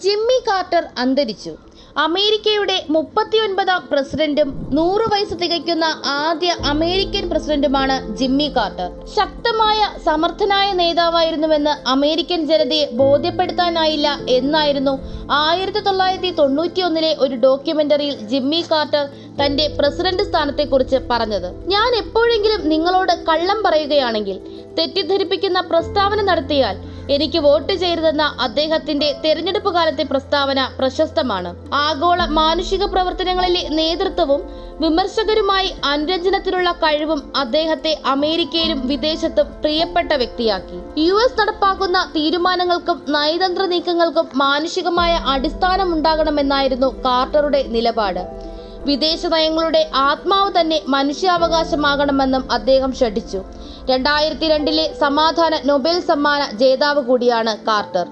Jimmy quarter അന്തരിച്ചു. അമേരിക്കയുടെ 39ാം പ്രസിഡന്റും 100 വയസ്സ് തികയ്ക്കുന്ന ആദ്യ അമേരിക്കൻ പ്രസിഡന്റുമാണ് ജിമ്മി കാർട്ടർ. ശക്തമായ സമർത്ഥനായ നേതാവായിരുന്നുവെന്ന് അമേരിക്കൻ ജനതയെ ബോധ്യപ്പെടുത്താനായില്ല എന്നായിരുന്നു 1991 ഒരു ഡോക്യുമെന്ററിയിൽ ജിമ്മി കാർട്ടർ തന്റെ പ്രസിഡന്റ് സ്ഥാനത്തെക്കുറിച്ച് പറഞ്ഞത്. ഞാൻ എപ്പോഴെങ്കിലും നിങ്ങളോട് കള്ളം പറയുകയാണെങ്കിൽ, തെറ്റിദ്ധരിപ്പിക്കുന്ന പ്രസ്താവന നടത്തിയാൽ എനിക്ക് വോട്ട് ചെയ്യരുതെന്ന അദ്ദേഹത്തിന്റെ തെരഞ്ഞെടുപ്പ് കാലത്തെ പ്രസ്താവന പ്രശസ്തമാണ്. ആഗോള മാനുഷിക പ്രവർത്തനങ്ങളിലെ നേതൃത്വവും വിമർശകരുമായി അനുരഞ്ജനത്തിനുള്ള കഴിവും അദ്ദേഹത്തെ അമേരിക്കയിലും വിദേശത്തും പ്രിയപ്പെട്ട വ്യക്തിയാക്കി. US നടപ്പാക്കുന്ന തീരുമാനങ്ങൾക്കും നയതന്ത്ര നീക്കങ്ങൾക്കും മാനുഷികമായ അടിസ്ഥാനമുണ്ടാകണമെന്നായിരുന്നു കാർട്ടറുടെ നിലപാട്. വിദേശ നയങ്ങളുടെ ആത്മാവ് തന്നെ മനുഷ്യാവകാശമാകണമെന്നും അദ്ദേഹം ശഠിച്ചു. 2002 സമാധാന നൊബേൽ സമ്മാന ജേതാവ് കൂടിയാണ് കാർട്ടർ.